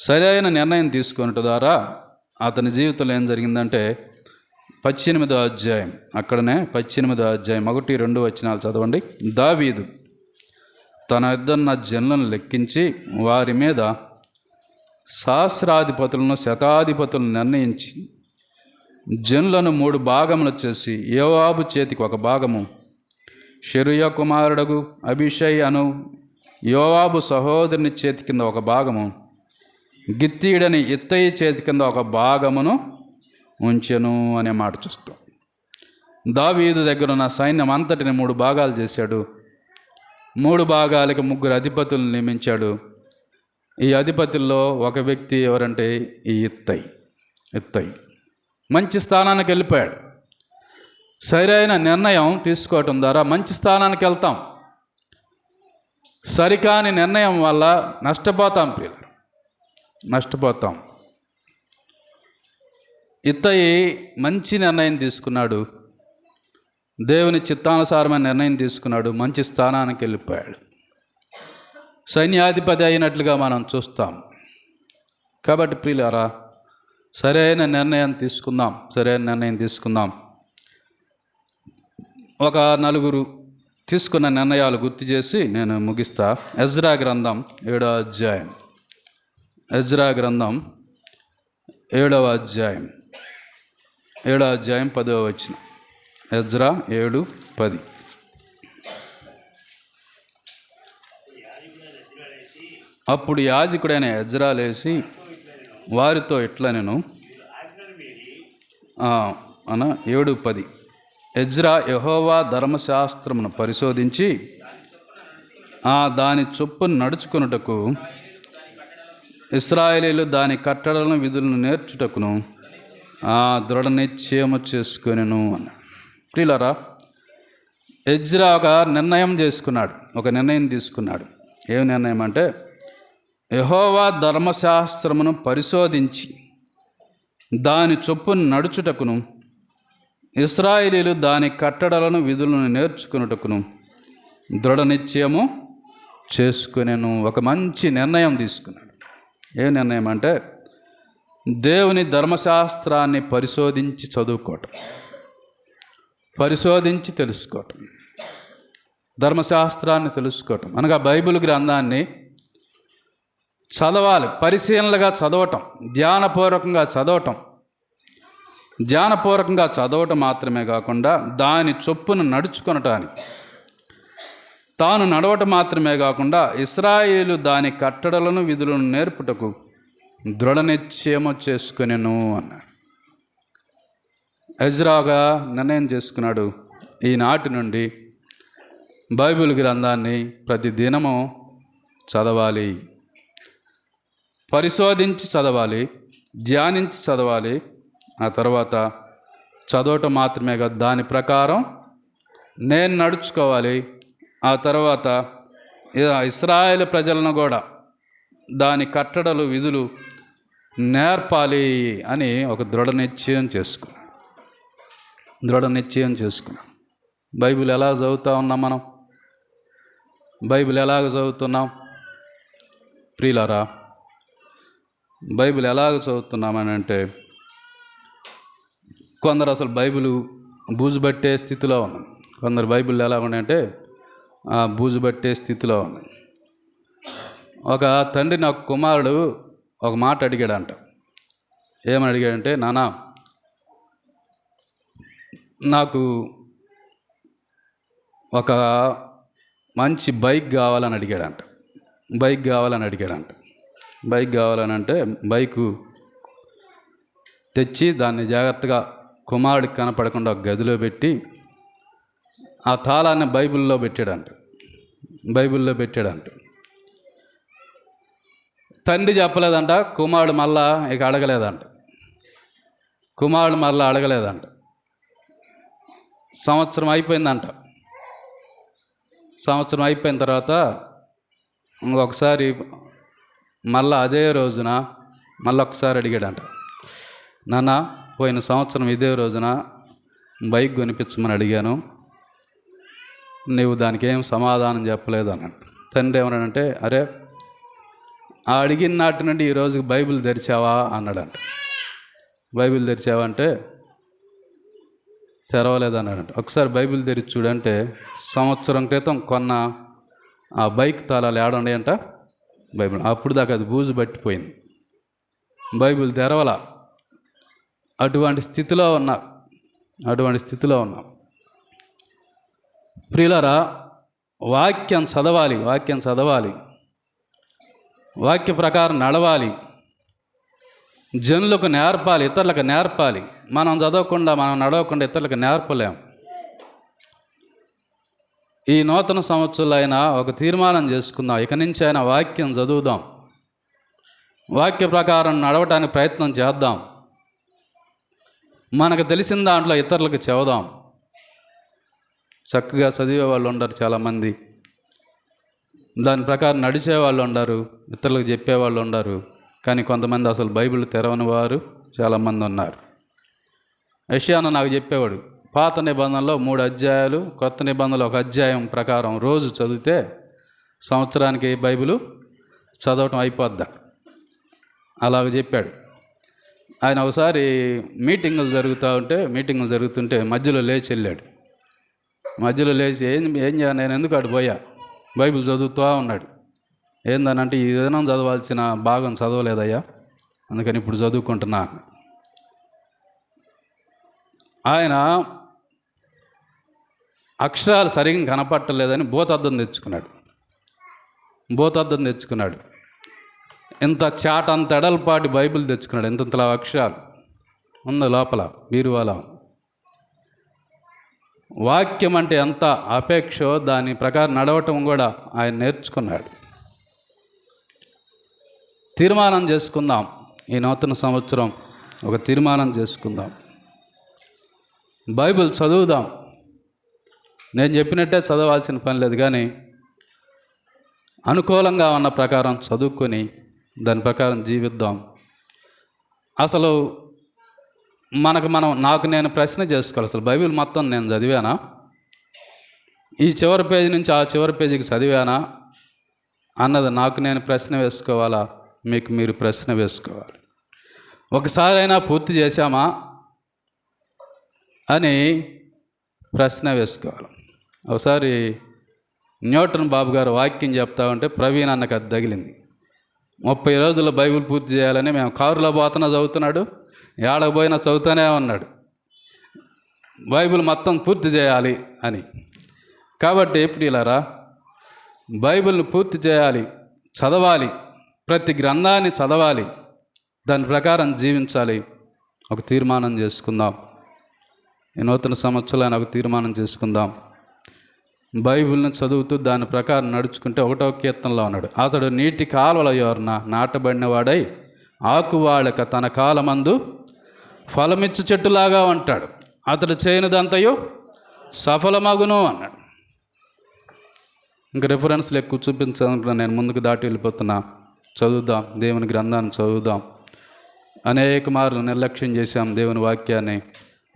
సరైన నిర్ణయం తీసుకున్నట్టు ద్వారా అతని జీవితంలో ఏం జరిగిందంటే 18వ అధ్యాయం, అక్కడనే 18వ అధ్యాయం 1-2 వచనాలు చదవండి. దావీదు తన యొద్దన్న జనులను లెక్కించి వారి మీద సహస్రాధిపతులను శతాధిపతులను నిర్ణయించి జనులను 3 భాగములు చేసి యోవాబు చేతికి ఒక భాగము, షెరుయా కుమారుడగు అబీషై అను యోవాబు సహోదరుని చేతి కింద ఒక భాగము, గిత్తీయుడని ఇత్తయి చేతి కింద ఒక భాగమును ఉంచెను అనే మాట చూస్తాం. దావీదు దగ్గర ఉన్న సైన్యం అంతటిని 3 భాగాలు చేశాడు. 3 భాగాలకి 3 అధిపతులను నియమించాడు. ఈ అధిపతుల్లో ఒక వ్యక్తి ఎవరంటే ఈ ఇత్తయి మంచి స్థానానికి వెళ్ళిపోయాడు. సరైన నిర్ణయం తీసుకోవటం ద్వారా మంచి స్థానానికి వెళ్తాం. సరికాని నిర్ణయం వల్ల నష్టపోతాం. ఇత్తయి మంచి నిర్ణయం తీసుకున్నాడు, దేవుని చిత్తానుసారమైన నిర్ణయం తీసుకున్నాడు, మంచి స్థానానికి వెళ్ళిపోయాడు. సైన్యాధిపతి అయినట్లుగా మనం చూస్తాం. కాబట్టి ప్రియులారా, సరైన నిర్ణయం తీసుకుందాం. ఒక 4 తీసుకున్న నిర్ణయాలు గుర్తు చేసి నేను ముగిస్తా. ఎజ్రా గ్రంథం 7వ అధ్యాయం, 7వ అధ్యాయం 10వ వచనం. ఎజ్రా 7:10. అప్పుడు యాజకుడైన ఎజ్రా లేచి వారితో ఇట్లా నేను 7:10. ఎజ్రా యెహోవా ధర్మశాస్త్రమును పరిశోధించి దాని చొప్పున నడుచుకొనుటకు ఇశ్రాయేలీయులు దాని కట్టడలను విధులను నేర్చుటకును దృఢ నిశ్చయము చేసుకొనెను అన్న. ప్రియులారా, ఎజ్రా ఒక నిర్ణయం తీసుకున్నాడు. ఏం నిర్ణయం అంటే, యెహోవా ధర్మశాస్త్రమును పరిశోధించి దాని చొప్పున నడుచుటకును ఇశ్రాయేలీయులు దాని కట్టడలను విధులను నేర్చుకున్నటకును దృఢ నిశ్చయము చేసుకొనెను. ఒక మంచి నిర్ణయం తీసుకున్నాడు. ఏ నిర్ణయం అంటే, దేవుని ధర్మశాస్త్రాన్ని పరిశోధించి చదువుకోవటం, పరిశోధించి తెలుసుకోవటం, ధర్మశాస్త్రాన్ని తెలుసుకోవటం అనగా బైబిల్ గ్రంథాన్ని చదవాలి, పరిశీలనగా చదవటం, ధ్యానపూర్వకంగా చదవటం మాత్రమే కాకుండా దాని చొప్పున నడుచుకొనటానికి, తాను నడవటం మాత్రమే కాకుండా ఇశ్రాయేలు దాని కట్టడలను విధులను నేర్పుటకు దృఢ నిశ్చయము చేసుకొనెను అన్నాడు. ఎజ్రాగా నిర్ణయం చేసుకున్నాడు, ఈనాటి నుండి బైబిల్ గ్రంథాన్ని ప్రతి దినము చదవాలి, పరిశోధించి చదవాలి, ధ్యానించి చదవాలి. ఆ తర్వాత చదవటం మాత్రమే కాదు, దాని ప్రకారం నేను నడుచుకోవాలి. ఆ తర్వాత ఇశ్రాయేలు ప్రజలను కూడా దాని కట్టడలు విధులు నేర్పాలి అని ఒక దృఢ నిశ్చయం చేసుకున్నాం. బైబిల్ ఎలా చదువుతూ ఉన్నాం మనం? బైబిల్ ఎలాగ చదువుతున్నాం ప్రియులారా? బైబిల్ ఎలాగ చదువుతున్నామని అంటే, కొందరు అసలు బైబిల్ బూజుబట్టే స్థితిలో ఉన్నాం. కొందరు బైబిల్ ఎలా ఉన్నాయంటే బూజు పట్టే స్థితిలో ఉన్నాయి. ఒక తండ్రి నాకు కుమారుడు ఒక మాట అడిగాడంట. ఏమని అడిగాడంటే, నాన్న నాకు ఒక మంచి బైక్ కావాలని అడిగాడంట. బైక్ కావాలని అంటే బైకు తెచ్చి దాన్ని జాగ్రత్తగా కుమారుడికి కనపడకుండా ఒక గదిలో పెట్టి ఆ తాళాన్ని బైబిల్లో పెట్టాడంట. తండ్రి చెప్పలేదంట, కుమారుడు మళ్ళా ఇక అడగలేదంట. సంవత్సరం అయిపోయిన తర్వాత ఇంకొకసారి మళ్ళీ అదే రోజున ఒకసారి అడిగాడంట, నాన్న పోయిన సంవత్సరం ఇదే రోజున బైక్ కొనిపించమని అడిగాను, నువ్వు దానికి ఏం సమాధానం చెప్పలేదు అన్నాడు. తండ్రి ఏమన్నాడంటే, అరే ఆ అడిగిన నాటి నుండి ఈరోజుకి బైబిల్ తెరిచావా అన్నాడంట. బైబిల్ తెరిచావా అంటే తెరవలేదన్నాడంట. ఒకసారి బైబిల్ తెరిచి చూడంటే సంవత్సరం క్రితం కొన్న ఆ బైక్ తాళాలు ఏడున్నాయి అంట బైబిల్. అప్పుడు దాకా అది బూజు పట్టిపోయింది, బైబిల్ తెరవల. అటువంటి స్థితిలో ఉన్నా. ప్రియులారా, వాక్యం చదవాలి, వాక్య ప్రకారం నడవాలి, జనులకు నేర్పాలి, ఇతరులకు నేర్పాలి. మనం చదవకుండా, మనం నడవకుండా ఇతరులకు నేర్పలేం. ఈ నూతన సంవత్సరంలో అయినా ఒక తీర్మానం చేసుకుందాం, ఇక నుంచి అయినా వాక్యం చదువుదాం, వాక్య ప్రకారం నడవటానికి ప్రయత్నం చేద్దాం, మనకు తెలిసిన దాంట్లో ఇతరులకు చెబుదాం. చక్కగా చదివే వాళ్ళు ఉండరు చాలామంది, దాని ప్రకారం నడిచే వాళ్ళు ఉండరు, ఇతరులకు చెప్పేవాళ్ళు ఉండరు. కానీ కొంతమంది అసలు బైబిల్ తెరవని వారు చాలామంది ఉన్నారు. యెషయా నాకు చెప్పేవాడు, పాత నిబంధనలో 3 అధ్యాయాలు, కొత్త నిబంధనలో 1 అధ్యాయం ప్రకారం రోజు చదివితే సంవత్సరానికి బైబిల్ చదవటం అయిపోద్దా, అలాగ చెప్పాడు. ఆయన ఒకసారి మీటింగులు జరుగుతుంటే మధ్యలో లేచి వెళ్ళాడు. ఏం చేయాలి, నేను ఎందుకు అటు పోయా, బైబిల్ చదువుతూ ఉన్నాడు. ఏందనంటే, ఈ దినం చదవాల్సిన భాగం చదవలేదయ్యా, అందుకని ఇప్పుడు చదువుకుంటున్నా. ఆయన అక్షరాలు సరిగ్గా కనపట్టలేదని భూతద్దం తెచ్చుకున్నాడు. ఇంత చాటంత ఎడల్పాటి బైబిల్ తెచ్చుకున్నాడు. ఇంతలా అక్షరాలు ఉంది లోపల బీరువాల. వాక్యం అంటే ఎంత అపేక్షో దాని ప్రకారం నడవటం కూడా ఆయన నేర్చుకున్నాడు. తీర్మానం చేసుకుందాం, ఈ నూతన సంవత్సరం ఒక తీర్మానం చేసుకుందాం, బైబిల్ చదువుదాం. నేను చెప్పినట్టే చదవాల్సిన పని లేదు, కానీ అనుకూలంగా ఉన్న ప్రకారం చదువుకొని దాని ప్రకారం జీవిద్దాం. అసలు నాకు నేను ప్రశ్న చేసుకోవాలి, అసలు బైబిల్ మొత్తం నేను చదివానా, ఈ చివరి పేజీ నుంచి ఆ చివరి పేజీకి చదివానా అన్నది నాకు నేను ప్రశ్న వేసుకోవాలా, మీకు మీరు ప్రశ్న వేసుకోవాలి. ఒకసారి అయినా పూర్తి చేశామా అని ప్రశ్న వేసుకోవాలి. ఒకసారి న్యూటన్ బాబు గారు వాక్యం చెప్తా ఉంటే ప్రవీణ్ అన్నకు అది తగిలింది. 30 రోజుల్లో బైబిల్ పూర్తి చేయాలని, మేము కారులో పోతున్నా చదువుతున్నాడు, ఏడకు పోయినా చదువుతూనే ఉన్నాడు, బైబిల్ మొత్తం పూర్తి చేయాలి అని. కాబట్టి ప్రియులారా, బైబిల్ని పూర్తి చేయాలి, చదవాలి, ప్రతి గ్రంథాన్ని చదవాలి, దాని ప్రకారం జీవించాలి. ఒక తీర్మానం చేసుకుందాం, ఈ నూతన సంవత్సరాన్ని ఒక తీర్మానం చేసుకుందాం. బైబిల్ని చదువుతూ దాని ప్రకారం నడుచుకుంటే 1వ కీర్తనలో ఉన్నాడు, అతడు నీటి కాలువల యోరన నాటబడినవాడై ఆకువాడక తన కాలమందు ఫలమిచ్చు చెట్టులాగా ఉంటాడు, అతడు చేయనిదంతయు సఫలమగును అన్నాడు. ఇంకా రెఫరెన్స్లు ఎక్కువ చూపించాలనుకున్నా, నేను ముందుకు దాటి వెళ్ళిపోతున్నా. చదువుదాం, దేవుని గ్రంథాన్ని చదువుదాం. అనేక మార్లు నిర్లక్ష్యం చేశాం దేవుని వాక్యాన్ని,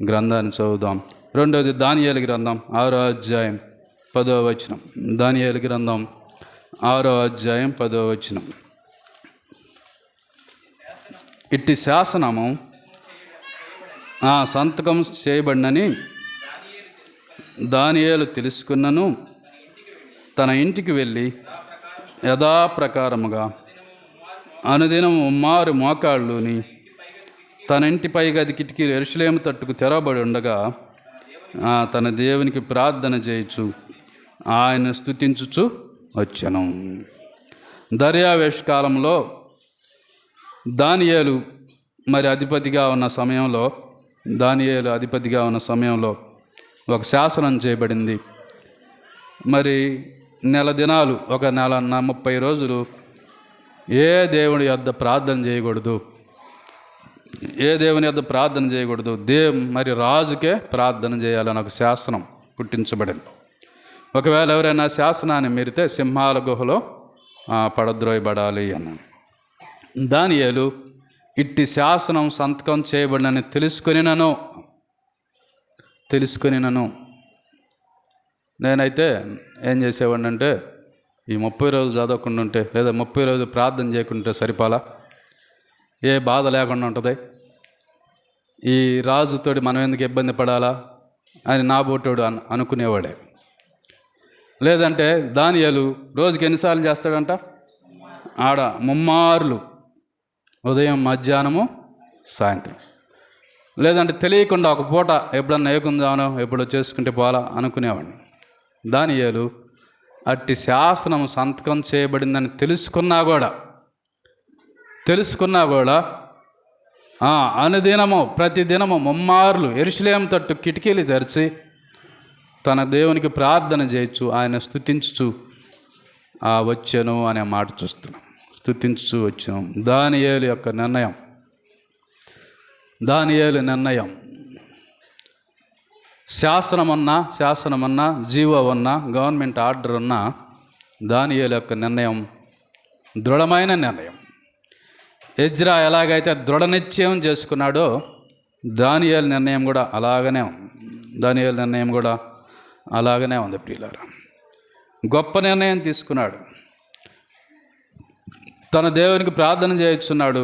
గ్రంథాన్ని చదువుదాం. రెండవది దానియేలు గ్రంథం 6వ అధ్యాయం 10వ వచనం. దానియేలు గ్రంథం 6వ అధ్యాయం 10వ వచనం. ఇట్టి శాసనము సంతకం చేయబడినని దానియేలు తెలుసుకున్నను తన ఇంటికి వెళ్ళి యథాప్రకారముగా అనుదినం ముమ్మారు మోకాళ్ళుని తన ఇంటి పై గది కిటికీలు యెరూషలేము తట్టుకు తెరవబడి ఉండగా తన దేవునికి ప్రార్థన చేయుచు ఆయన స్తుతించుచు వచ్చెను. దర్యావేషు కాలంలో దానియేలు అధిపతిగా ఉన్న సమయంలో ఒక శాసనం చేయబడింది. నెల దినాలు, ఒక నెల 30 రోజులు ఏ దేవుని యొద్ద ప్రార్థన చేయకూడదు, రాజుకే ప్రార్థన చేయాలని ఒక శాసనం పుట్టించబడింది. ఒకవేళ ఎవరైనా శాసనాన్ని మీరితే సింహాల గుహలో పడద్రోయబడాలి అన్నాడు. దానియేలు ఇట్టి శాసనం సంతకం చేయబడినని తెలుసుకొనినను నేనైతే ఏం చేసేవాడిని అంటే, ఈ 30 రోజులు చదవకుండా ఉంటే, లేదా 30 రోజులు ప్రార్థన చేయకుంటే సరిపాలా, ఏ బాధ లేకుండా ఉంటుంది, ఈ రాజుతోటి మనం ఎందుకు ఇబ్బంది పడాలా అని నా బోటోడు అనుకునేవాడే. లేదంటే దానియేలు రోజుకి ఎన్నిసార్లు చేస్తాడంట? ఆడ ముమ్మార్లు, ఉదయం, మధ్యాహ్నము, సాయంత్రం. లేదంటే తెలియకుండా ఒక పూట ఎప్పుడన్నా ఏకుందానో ఎప్పుడో చేసుకుంటే పోలా అనుకునేవాడిని. దానియేలు అట్టి శాసనం సంతకం చేయబడిందని తెలుసుకున్నా కూడా అనుదినము, ప్రతిదినము ముమ్మార్లు యెరూషలేము తట్టు కిటికీలు తెరిచి తన దేవునికి ప్రార్థన చేయొచ్చు, ఆయన స్తుతించుచు వచ్చెను అనే మాట చూస్తున్నాం. స్తుతించుచు వచ్చెను. దానియేలు యొక్క నిర్ణయం, శాసనమన్నా జీవో ఉన్నా, గవర్నమెంట్ ఆర్డర్ ఉన్నా, దానియేలు యొక్క నిర్ణయం దృఢమైన నిర్ణయం. ఎజ్రా ఎలాగైతే దృఢ నిశ్చయం చేసుకున్నాడో దానియేలు నిర్ణయం కూడా అలాగనే ఉంది. ప్రియులారా, గొప్ప నిర్ణయం తీసుకున్నాడు. తన దేవునికి ప్రార్థన చేయుచున్నాడు.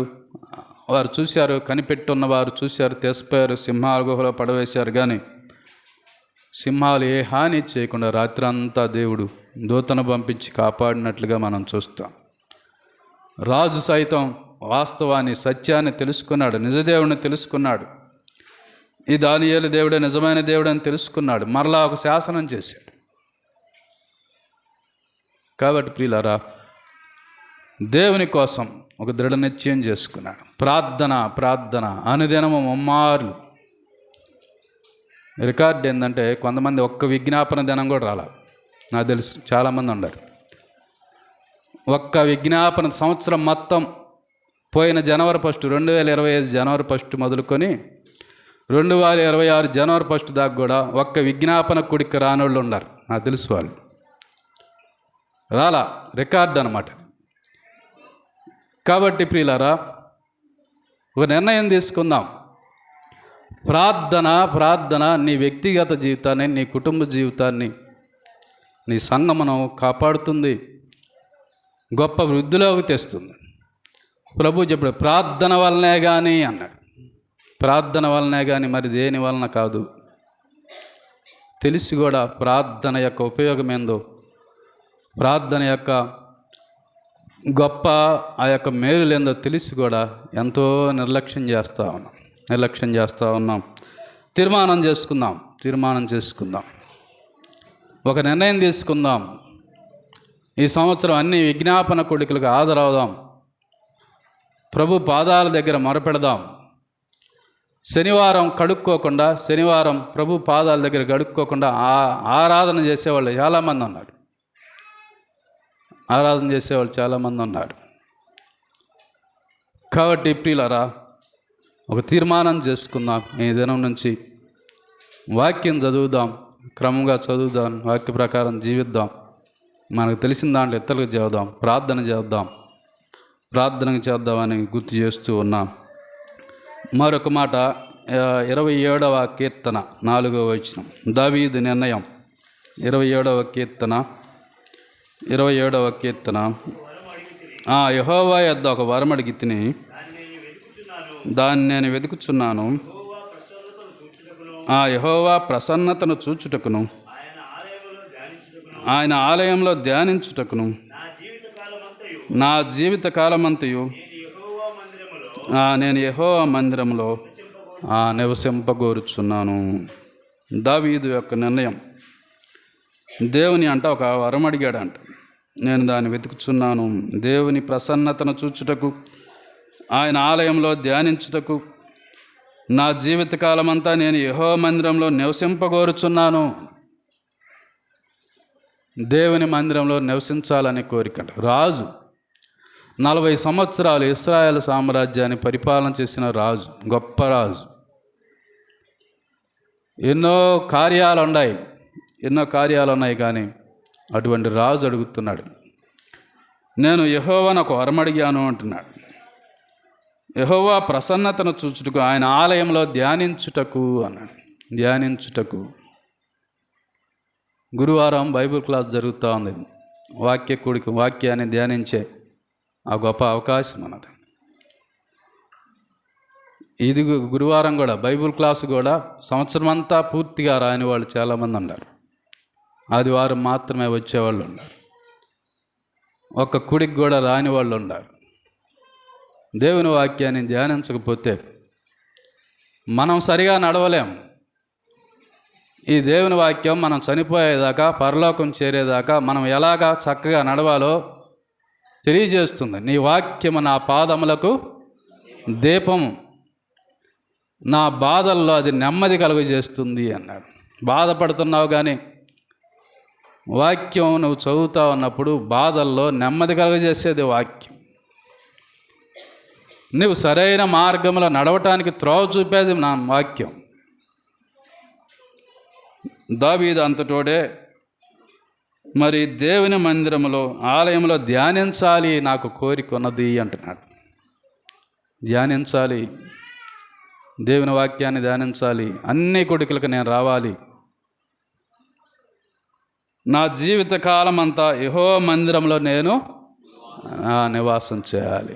వారు చూశారు, కనిపెట్టున్న వారు చూశారు, తెసిపోయారు, సింహాల గుహలో పడవేశారు. కానీ సింహాలు ఏ హాని చేయకుండా రాత్రంతా దేవుడు దూతను పంపించి కాపాడినట్లుగా మనం చూస్తాం. రాజు సైతం వాస్తవాన్ని, సత్యాన్ని తెలుసుకున్నాడు, నిజదేవుడిని తెలుసుకున్నాడు. ఈ దానియేలు దేవుడే నిజమైన దేవుడు అని తెలుసుకున్నాడు. మరలా ఒక శాసనం చేశాడు. కాబట్టి ప్రియులారా, దేవుని కోసం ఒక దృఢ నిశ్చయం చేసుకున్నాడు. ప్రార్థన అనుదినము ముమ్మార్లు. రికార్డు ఏంటంటే, కొంతమంది ఒక్క విజ్ఞాపన దినం కూడా రాలా. నాకు తెలుసు చాలామంది ఉన్నారు. ఒక్క విజ్ఞాపన సంవత్సరం మొత్తం పోయిన జనవరి 1, 2025 జనవరి 1 మొదలుకొని 2026 జనవరి 1 దాకా కూడా ఒక్క విజ్ఞాపన కుడికి రానోళ్ళు ఉన్నారు. నాకు తెలుసు, వాళ్ళు రాలా. రికార్డు అన్నమాట. కాబట్టి ప్రియులారా, ఒక నిర్ణయం తీసుకుందాం. ప్రార్థన నీ వ్యక్తిగత జీవితాన్ని, నీ కుటుంబ జీవితాన్ని, నీ సంఘమును కాపాడుతుంది, గొప్ప వృద్ధిలోకి తెస్తుంది. ప్రభు చెప్పాడు, ప్రార్థన వల్లనే కానీ అన్నాడు. ప్రార్థన వల్లనే కానీ మరి దేని వలన కాదు. తెలిసి కూడా ప్రార్థన యొక్క ఉపయోగం ఏందో, ప్రార్థన యొక్క గొప్ప ఆ యొక్క మేలులేందో తెలిసి కూడా ఎంతో నిర్లక్ష్యం చేస్తూ ఉన్నాం. తీర్మానం చేసుకుందాం. ఒక నిర్ణయం తీసుకుందాం. ఈ సంవత్సరం అన్ని విజ్ఞాపన కోడికలకు హాజరవుదాం. ప్రభు పాదాల దగ్గర మొరపెడదాం. శనివారం ప్రభు పాదాల దగ్గర కడుక్కోకుండా ఆరాధన చేసేవాళ్ళు చాలామంది ఉన్నారు. కాబట్టి ప్రియులారా, ఒక తీర్మానం చేసుకుందాం. ఈ దినం నుంచి వాక్యం చదువుదాం, క్రమంగా చదువుదాం, వాక్య ప్రకారం జీవిద్దాం. మనకు తెలిసిన దాంట్లో ఇతరులకు చేద్దాం, ప్రార్థన చేద్దామని గుర్తు చేస్తూ ఉన్నాం. మరొక మాట, 27వ కీర్తన 4వ వచనం, దావీదు నిర్ణయం. 27వ కీర్తన యెహోవా యొద్ద ఒక వరం అడిగి తిని దాన్ని నేను వెతుకుచున్నాను. యెహోవా ప్రసన్నతను చూచుటకును ఆయన ఆలయంలో ధ్యానించుటకును నా జీవిత కాలమంతయు నేను యెహోవా మందిరములో నివసింపగోరుచున్నాను. దావీదు యొక్క నిర్ణయం. దేవుని అంట ఒక వరం అడిగాడంట. నేను దాన్ని వెతుకుచున్నాను. దేవుని ప్రసన్నతను చూచుటకు, ఆయన ఆలయంలో ధ్యానించుటకు నా జీవితకాలమంతా నేను యెహోవా మందిరంలో నివసింపగోరుచున్నాను. దేవుని మందిరంలో నివసించాలనే కోరిక. రాజు 40 సంవత్సరాలు ఇశ్రాయేలు సామ్రాజ్యాన్ని పరిపాలన చేసిన రాజు, గొప్ప రాజు. ఎన్నో కార్యాలు ఉన్నాయి కానీ అటువంటి రాజు అడుగుతున్నాడు, నేను యెహోవాను ఒక వరం అడిగాను అంటున్నాడు. యెహోవా ప్రసన్నతను చూచుటకు, ఆయన ఆలయంలో ధ్యానించుటకు అన్నాడు. ధ్యానించుటకు. గురువారం బైబిల్ క్లాస్ జరుగుతూ ఉంది. వాక్యాన్ని ధ్యానించే ఆ గొప్ప అవకాశం అన్నది. ఇది గురువారం కూడా బైబిల్ క్లాసు కూడా సంవత్సరం అంతా పూర్తిగా రాని వాళ్ళు చాలామంది ఉన్నారు. ఆదివారం మాత్రమే వచ్చేవాళ్ళు ఉన్నారు. ఒక్క కుడికి కూడా రాని వాళ్ళు ఉన్నారు. దేవుని వాక్యాన్ని ధ్యానించకపోతే మనం సరిగా నడవలేం. ఈ దేవుని వాక్యం మనం చనిపోయేదాకా, పరలోకం చేరేదాకా మనం ఎలాగా చక్కగా నడవాలో తెలియజేస్తుంది. నీ వాక్యము నా పాదములకు దీపము, నా బాధల్లో అది నెమ్మది కలుగజేస్తుంది అన్నాడు. బాధపడుతున్నావు కానీ వాక్యం నువ్వు చదువుతా ఉన్నప్పుడు బాధల్లో నెమ్మది కలుగజేసేది వాక్యం. నువ్వు సరైన మార్గంలో నడవటానికి త్రోవ చూపేది నా వాక్యం. దావీదు అంతటోడే మరి దేవుని మందిరంలో, ఆలయంలో ధ్యానించాలి నాకు కోరిక ఉన్నది అంటున్నాడు. ధ్యానించాలి, దేవుని వాక్యాన్ని ధ్యానించాలి. అన్ని కొడుకులకు నేను రావాలి. నా జీవిత కాలం అంతా యెహోవా మందిరంలో నేను నివాసం చేయాలి.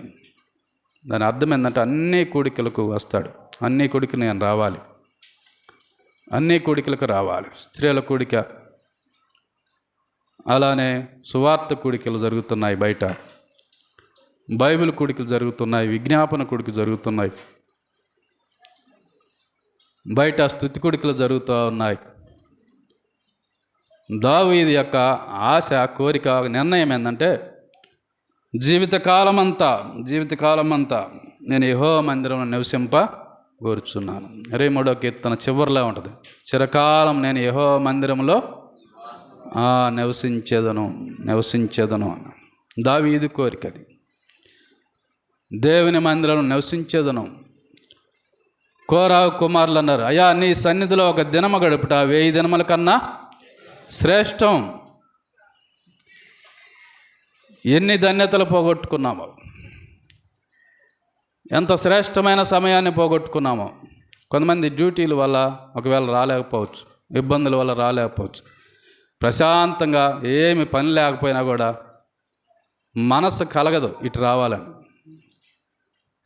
దాని అర్థం ఏంటంటే అన్ని కోడికలకు వస్తాడు. అన్ని కోడికి నేను రావాలి. అన్ని కోడికలకు రావాలి. స్త్రీల కోడిక, అలానే సువార్త కోడికలు జరుగుతున్నాయి బయట, బైబిల్ కోడికలు జరుగుతున్నాయి, విజ్ఞాపన కోడికలు జరుగుతున్నాయి బయట, స్తుతి కోడికలు జరుగుతూ ఉన్నాయి. దావీదు యొక్క ఆశ, కోరిక, నిర్ణయం ఏంటంటే జీవితకాలం అంతా నేను యెహోవా మందిరంలో నివసింప కోరుచున్నాను. 23వ కీర్తన చివరిలో ఉంటుంది, చిరకాలం నేను యెహోవా మందిరంలో నివసించేదను అన్న దావీదు కోరిక. అది దేవుని మందిరంలో నివసించేదను. కోరాహు కుమారులు అన్నారు, అయ్యా నీ సన్నిధిలో ఒక దినము గడుపుట 1000 దినముల కన్నా శ్రేష్టం. ఎన్ని ధన్యతలు పోగొట్టుకున్నామో, ఎంత శ్రేష్టమైన సమయాన్ని పోగొట్టుకున్నామో. కొంతమంది డ్యూటీల వల్ల ఒకవేళ రాలేకపోవచ్చు, ఇబ్బందుల వల్ల రాలేకపోవచ్చు. ప్రశాంతంగా ఏమి పని లేకపోయినా కూడా మనసు కలగదు ఇటు రావాలని.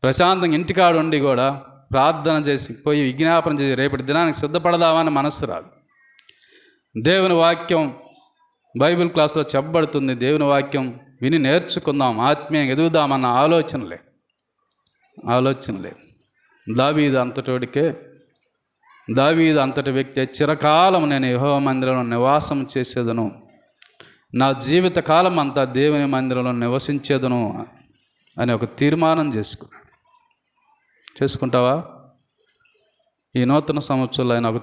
ప్రశాంతంగా ఇంటికాడ ఉండి కూడా ప్రార్థన చేసి పోయి విజ్ఞాపన చేసి రేపటి దినానికి సిద్ధపడదామని మనస్సు రాదు. దేవుని వాక్యం బైబిల్ క్లాస్లో చెప్పబడుతుంది. దేవుని వాక్యం విని నేర్చుకుందాం, ఆత్మీయంగా ఎదుగుదామన్న ఆలోచనలే. దావీదు అంతటి వ్యక్తి చిరకాలం నేను యెహోవా మందిరంలో నివాసం చేసేదను, నా జీవిత కాలం అంతా దేవుని మందిరంలో నివసించేదను అని ఒక తీర్మానం చేసుకుంటావా? ఈ నూతన సంవత్సరంలో ఆయన ఒక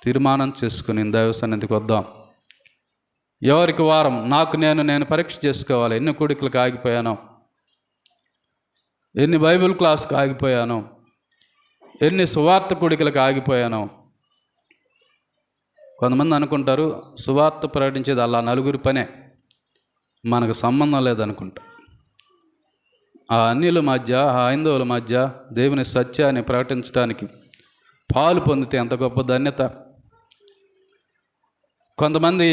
తీర్మానం చేసుకుని దైవ సన్నిధికి వద్దాం. ఎవరికి వారం నాకు నేను పరీక్ష చేసుకోవాలి. ఎన్ని కోడికలకు ఆగిపోయానో, ఎన్ని బైబిల్ క్లాస్కి ఆగిపోయానో, ఎన్ని సువార్త కోడికలకు ఆగిపోయానో. కొంతమంది అనుకుంటారు సువార్త ప్రకటించేది అలా నలుగురి పనే, మనకు సంబంధం లేదనుకుంటా. ఆ అన్యుల మధ్య, ఆ హైందవుల మధ్య దేవుని సత్యాన్ని ప్రకటించడానికి పాలు పొందితే ఎంత గొప్ప ధన్యత. కొంతమంది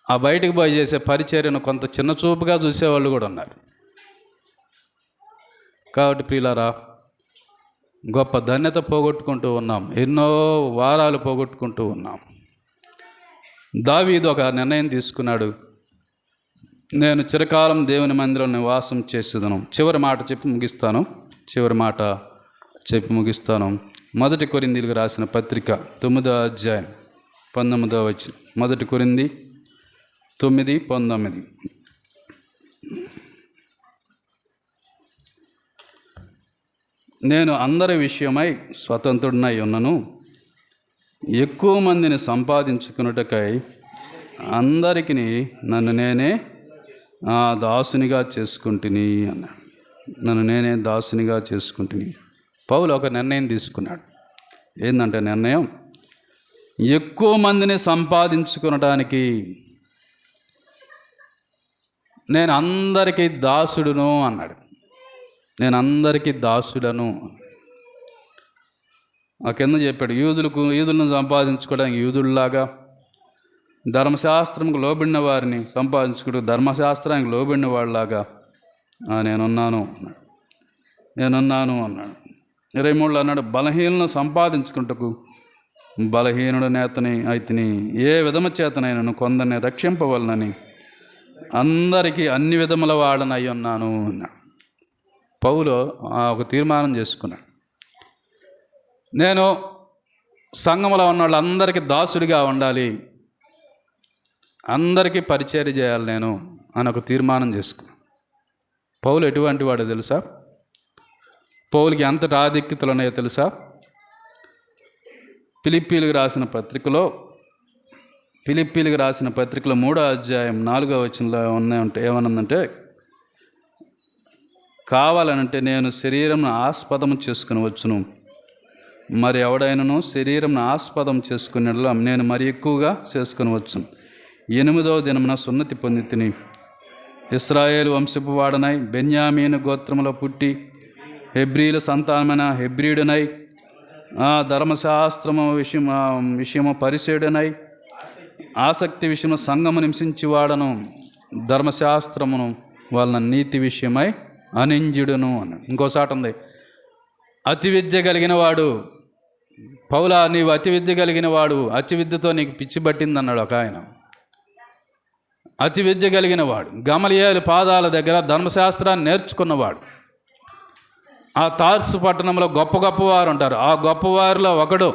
ఆ బయటకు పోయి చేసే పరిచర్యను కొంత చిన్న చూపుగా చూసేవాళ్ళు కూడా ఉన్నారు. కాబట్టి ప్రియులారా, గొప్ప ధన్యత పోగొట్టుకుంటూ ఉన్నాం, ఎన్నో వారాలు పోగొట్టుకుంటూ ఉన్నాం. దావీదు ఒక నిర్ణయం తీసుకున్నాడు, నేను చిరకాలం దేవుని మందిరంలో నివాసం చేసేదను. చివరి మాట చెప్పి ముగిస్తాను. 1 కొరింథీయులకు రాసిన పత్రిక 9వ అధ్యాయం 19వ వచనం. 1 కొరింథీ 9:19. నేను అందరి విషయమై స్వతంత్రుడినై ఉన్నను, ఎక్కువ మందిని సంపాదించుకున్నటకై అందరికీ నన్ను నేనే దాసునిగా చేసుకుంటుని అన్నాడు. నన్ను నేనే దాసునిగా చేసుకుంటుని. పౌలు ఒక నిర్ణయం తీసుకున్నాడు. ఏంటంటే నిర్ణయం, ఎక్కువ మందిని సంపాదించుకునడానికి నేను అందరికీ దాసుడును అన్నాడు. నేను అందరికీ దాసుడను. ఆ కింద చెప్పాడు, యూదులను సంపాదించుకోవడానికి యూదుల్లాగా, ధర్మశాస్త్రంకు లోబడిన వారిని సంపాదించుకుంటూ ధర్మశాస్త్రానికి లోబడిన వాళ్ళలాగా నేనున్నాను అన్నాడు. 23 అన్నాడు, బలహీనను సంపాదించుకుంటకు బలహీనుడు నేతని అయితిని, ఏ విధము చేతనైనను కొందరిని రక్షింపవలనని అందరికీ అన్ని విధముల వాడనై ఉన్నాను అన్నాడు. పౌలు ఒక తీర్మానం చేసుకున్నాడు, నేను సంఘంలో ఉన్న వాళ్ళందరికీ దాసుడిగా ఉండాలి, అందరికీ పరిచర్య చేయాలి నేను అని ఒక తీర్మానం చేసుకున్నాను. పౌలు ఎటువంటి వాడో తెలుసా? పౌలుకి ఎంతటి ఆధిక్యతలు ఉన్నాయో తెలుసా? ఫిలిప్పీలకు రాసిన పత్రికలో 3వ అధ్యాయం 4వ వచనంలో ఏమనుందంటే, కావాలనంటే నేను శరీరంను ఆస్పదము చేసుకుని వచ్చును, మరి ఎవడైనను శరీరంను ఆస్పదం చేసుకునేలా నేను మరి ఎక్కువగా చేసుకుని వచ్చును. 8వ దినమున సున్నతి పొంది తిని, ఇశ్రాయేలు వంశపు వాడనై, బెన్యామీను గోత్రములో పుట్టి, హెబ్రీల సంతానమైన హెబ్రీయుడనై, ధర్మశాస్త్రము విషయము పరిసేయుడనై, ఆసక్తి విషయము సంఘము నివసించి వాడను, ధర్మశాస్త్రమును వాళ్ళ నీతి విషయమై అనింజుడును అని. ఇంకోసాట ఉంది, అతి విద్య కలిగిన వాడు. పౌలా, నీవు అతి విద్య కలిగిన వాడు, అతి విద్యతో నీకు పిచ్చి పట్టింది అన్నాడు ఒక ఆయన. అతి విద్య కలిగిన వాడు, గమలియేలు పాదాల దగ్గర ధర్మశాస్త్రాన్ని నేర్చుకున్నవాడు. ఆ తార్సు పట్టణంలో గొప్పవారు ఉంటారు. ఆ గొప్పవారిలో ఒకడు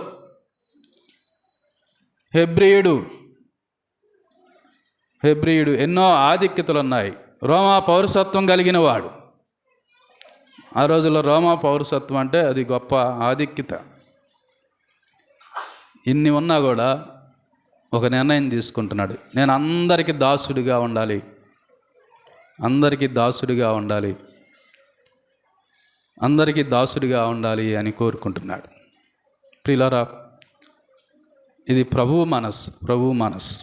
హెబ్రీయుడు. ఎన్నో ఆధిక్యతలు ఉన్నాయి. రోమా పౌరసత్వం కలిగిన వాడు. ఆ రోజుల్లో రోమా పౌరసత్వం అంటే అది గొప్ప ఆధిక్యత. ఇన్ని ఉన్నా కూడా ఒక నిర్ణయం తీసుకుంటున్నాడు, నేను అందరికీ దాసుడిగా ఉండాలి అని కోరుకుంటున్నాడు. ప్రియులారా, ఇది ప్రభువు మనస్సు.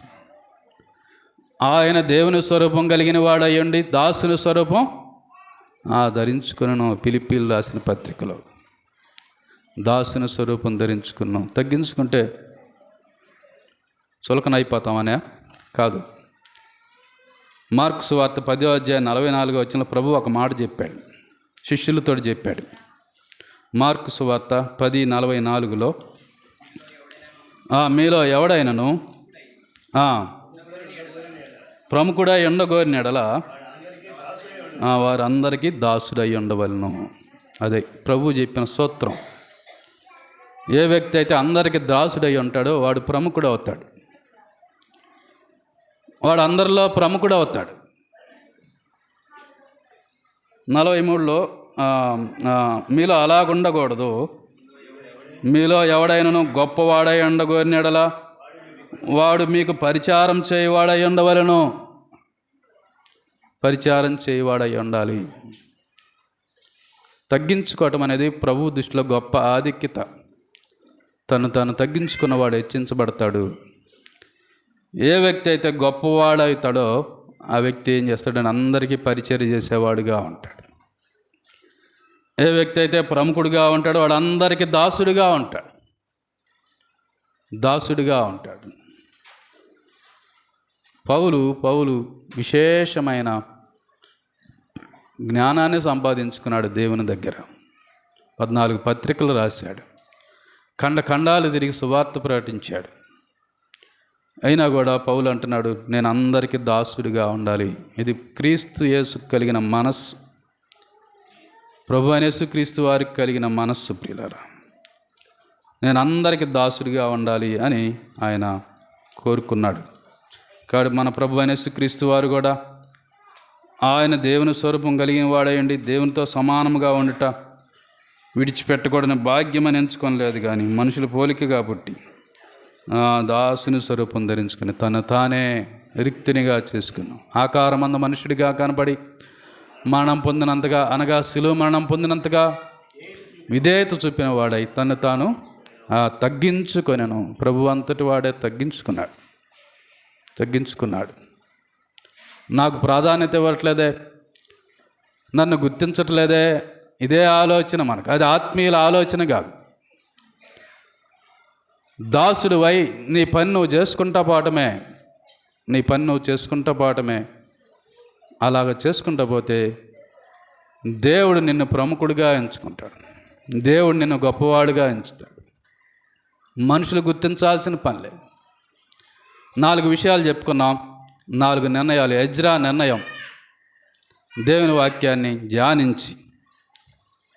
ఆయన దేవుని స్వరూపం కలిగిన వాడయ్యండి దాసుని స్వరూపం ధరించుకున్నాను. ఫిలిప్పీలు రాసిన పత్రికలో దాసుని స్వరూపం ధరించుకున్నాం. తగ్గించుకుంటే చులకన అయిపోతామనే కాదు. మార్కు సువార్త 10వ అధ్యాయం 44వ వచనంలో ప్రభు ఒక మాట చెప్పాడు, శిష్యులతో చెప్పాడు. మార్కు సువార్త 10:44లో, మీలో ఎవడైనను ప్రముఖుడై ఉండగోరిన ఎడల వారందరికీ దాసుడై ఉండవలను. అదే ప్రభు చెప్పిన సూత్రం. ఏ వ్యక్తి అయితే అందరికీ దాసుడై ఉంటాడో వాడు ప్రముఖుడు అవుతాడు, వాడు అందరిలో ప్రముఖుడు అవుతాడు. 43లో, మీలో అలాగుండకూడదు, మీలో ఎవడైనను గొప్పవాడై ఉండగోరిన ఎడల వాడు మీకు పరిచారం చేయవాడై ఉండవలను. పరిచారం చేయవాడై ఉండాలి. తగ్గించుకోవటం అనేది ప్రభు దృష్టిలో గొప్ప ఆధిక్యత. తను తగ్గించుకున్నవాడు హెచ్చించబడతాడు. ఏ వ్యక్తి అయితే గొప్పవాడవుతాడో ఆ వ్యక్తి ఏం చేస్తాడని అందరికీ పరిచర్య చేసేవాడుగా ఉంటాడు. ఏ వ్యక్తి అయితే ప్రముఖుడిగా ఉంటాడో వాడు అందరికీ దాసుడిగా ఉంటాడు. పౌలు విశేషమైన జ్ఞానాన్ని సంపాదించుకున్నాడు దేవుని దగ్గర. 14 పత్రికలు రాశాడు, ఖండాలు తిరిగి సువార్త ప్రకటించాడు. అయినా కూడా పౌలు అంటున్నాడు, నేను అందరికీ దాసుడిగా ఉండాలి. ఇది క్రీస్తు యేసు కలిగిన మనస్సు, ప్రభు అయిన యేసు క్రీస్తు వారికి కలిగిన మనస్సు. ప్రియులారా, నేను అందరికీ దాసుడిగా ఉండాలి అని ఆయన కోరుకున్నాడు. కాబట్టి మన ప్రభు అయిన యేసు క్రీస్తు వారు కూడా ఆయన దేవుని స్వరూపం కలిగిన వాడయండి, దేవునితో సమానముగా ఉండుట విడిచిపెట్టకూడని భాగ్యమని ఎంచుకోలేదు, కానీ మనుషుల పోలికగా పుట్టి దాసుని స్వరూపం ధరించుకుని తను తానే రిక్తినిగా చేసుకున్నాం. ఆకారమంద మనుషుడిగా కనబడి మరణం పొందినంతగా, అనగా శిలువ మరణం పొందినంతగా విధేయత చూపిన వాడై తను తాను తగ్గించుకొనెను. ప్రభు అంతటి వాడే తగ్గించుకున్నాడు. నాకు ప్రాధాన్యత ఇవ్వట్లేదే, నన్ను గుర్తించట్లేదే, ఇదే ఆలోచన మనకు. అది ఆత్మీయుల ఆలోచన కాదు. దాసుడు వై నీ పని నువ్వు చేసుకుంటా పోవటమే. అలాగ చేసుకుంటా పోతే దేవుడు నిన్ను ప్రముఖుడిగా ఎంచుకుంటాడు, దేవుడు నిన్ను గొప్పవాడుగా ఎంచుతాడు. మనుషులు గుర్తించాల్సిన పని లేదు. 4 విషయాలు చెప్పుకున్నాం, 4 నిర్ణయాలు. ఎజ్రా నిర్ణయం, దేవుని వాక్యాన్ని ధ్యానించి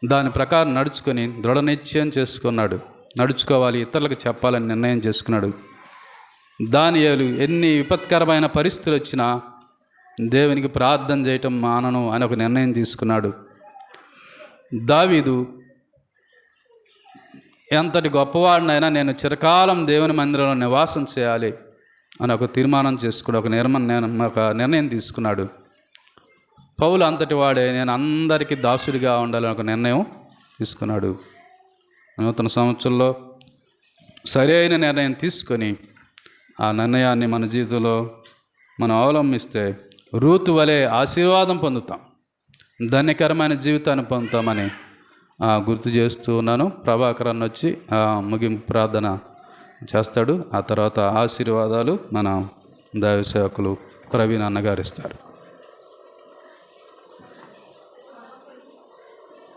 దాని ప్రకారం నడుచుకొని దృఢ నిశ్చయం చేసుకున్నాడు. నడుచుకోవాలి, ఇతరులకు చెప్పాలని నిర్ణయం చేసుకున్నాడు. దానియేలు ఎన్ని విపత్కరమైన పరిస్థితులు వచ్చినా దేవునికి ప్రార్థన చేయటం మానను అని ఒక నిర్ణయం తీసుకున్నాడు. దావీదు ఎంతటి గొప్పవాడినైనా నేను చిరకాలం దేవుని మందిరంలో నివాసం చేయాలి అని ఒక తీర్మానం చేసుకుని ఒక నిర్ణయం తీసుకున్నాడు. పౌలు అంతటి వాడే నేను అందరికీ దాసుడిగా ఉండాలని ఒక నిర్ణయం తీసుకున్నాడు. నూతన సంవత్సరంలో సరైన నిర్ణయం తీసుకొని ఆ నిర్ణయాన్ని మన జీవితంలో మనం అవలంబిస్తే రూతు వలె ఆశీర్వాదం పొందుతాం, ధన్యకరమైన జీవితాన్ని పొందుతామని గుర్తు చేస్తూ ఉన్నాను. ప్రభాకరన్ వచ్చి ముగింపు ప్రార్థన చేస్తాడు. ఆ తర్వాత ఆశీర్వాదాలు మన దైవ సేవకులు ప్రవీణ్ అన్నగారు ఇస్తారు.